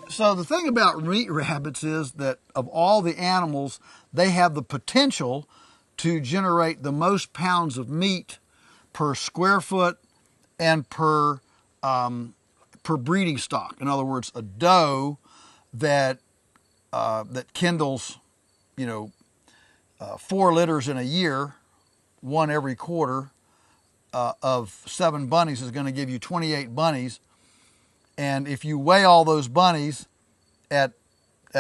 So the thing about meat rabbits is that of all the animals, they have the potential to generate the most pounds of meat per square foot and per breeding stock. In other words, a doe that kindles, 4 litters in a year, one every quarter, of 7 bunnies is going to give you 28 bunnies. And if you weigh all those bunnies at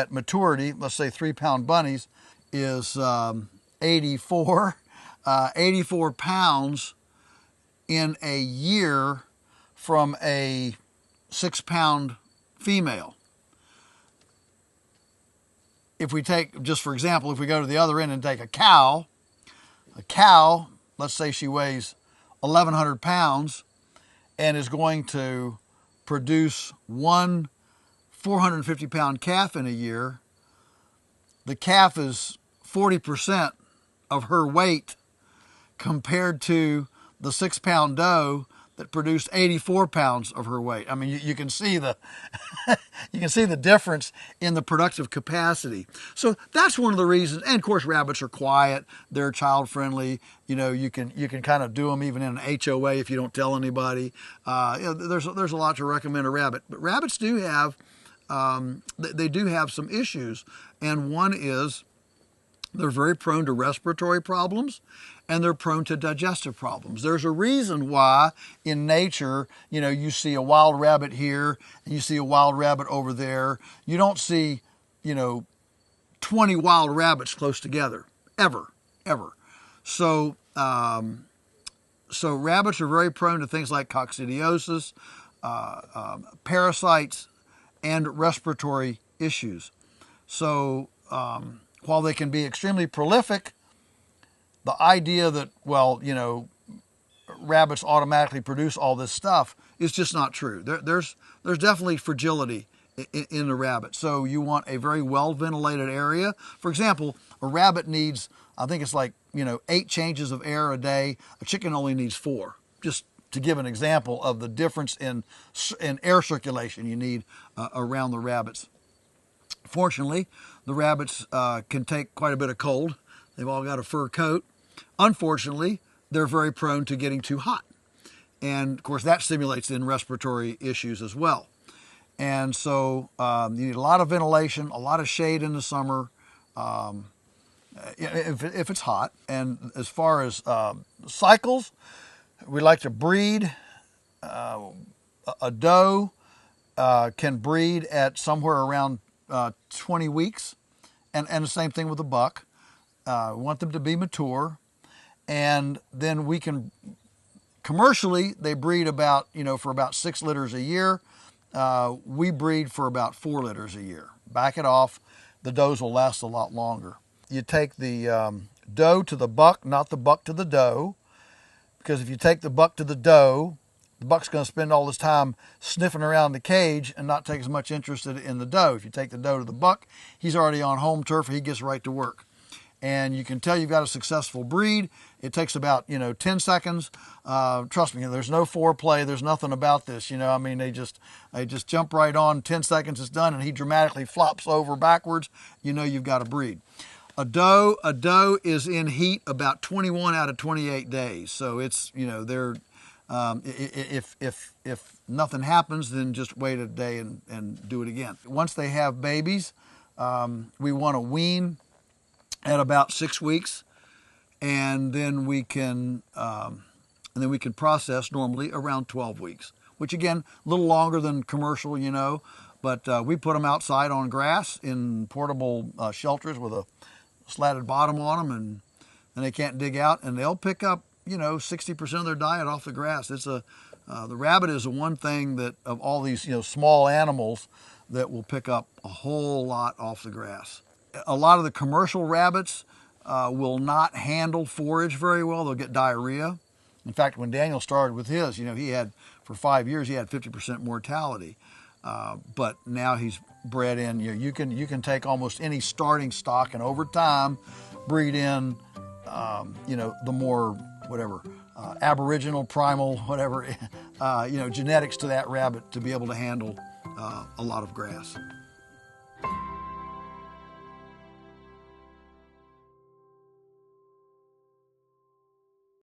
maturity, let's say 3-pound bunnies, is 84 pounds in a year from a 6-pound female. If we take, just for example, if we go to the other end and take a cow, let's say she weighs 1,100 pounds and is going to produce one 450-pound calf in a year. The calf is 40% of her weight compared to the 6-pound doe that produced 84 pounds of her weight. I mean, you can see the you can see the difference in the productive capacity. So that's one of the reasons. And of course, rabbits are quiet. They're child friendly. You can kind of do them even in an HOA if you don't tell anybody. There's a lot to recommend a rabbit. But rabbits do have they do have some issues, and one is they're very prone to respiratory problems, and they're prone to digestive problems. There's a reason why in nature, you see a wild rabbit here and you see a wild rabbit over there. You don't see, 20 wild rabbits close together, ever. So rabbits are very prone to things like coccidiosis, parasites, and respiratory issues. So while they can be extremely prolific, the idea that, rabbits automatically produce all this stuff is just not true. There's definitely fragility in the rabbit. So you want a very well-ventilated area. For example, a rabbit needs, I think it's like, 8 changes of air a day. A chicken only needs 4. Just to give an example of the difference in air circulation you need around the rabbits. Fortunately, the rabbits can take quite a bit of cold. They've all got a fur coat. Unfortunately, they're very prone to getting too hot. And of course, that stimulates in respiratory issues as well. And so you need a lot of ventilation, a lot of shade in the summer, if it's hot. And as far as cycles, we like to breed. A doe can breed at somewhere around 20 weeks, and the same thing with a buck. We want them to be mature, and then we can, commercially, they breed about, for about 6 litters a year. We breed for about 4 litters a year. Back it off, the does will last a lot longer. You take the doe to the buck, not the buck to the doe, because if you take the buck to the doe, the buck's going to spend all this time sniffing around the cage and not take as much interest in the doe. If you take the doe to the buck, he's already on home turf and he gets right to work. And you can tell you've got a successful breed. It takes about, 10 seconds. Trust me, there's no foreplay. There's nothing about this. They just jump right on. 10 seconds, it's done, and he dramatically flops over backwards. You've got a breed. A doe is in heat about 21 out of 28 days. So it's, they're, if nothing happens, then just wait a day and do it again. Once they have babies, we want to wean at about 6 weeks, and then we can process normally around 12 weeks, which again, a little longer than commercial, but we put them outside on grass in portable shelters with a slatted bottom on them, and they can't dig out, and they'll pick up 60% of their diet off the grass. It's the rabbit is the one thing that of all these small animals that will pick up a whole lot off the grass. A lot of the commercial rabbits will not handle forage very well. They'll get diarrhea. In fact, when Daniel started with his, he had, for 5 years, he had 50% mortality. but now he's bred in. You can take almost any starting stock and over time breed in, the more whatever aboriginal, primal, whatever genetics to that rabbit to be able to handle a lot of grass.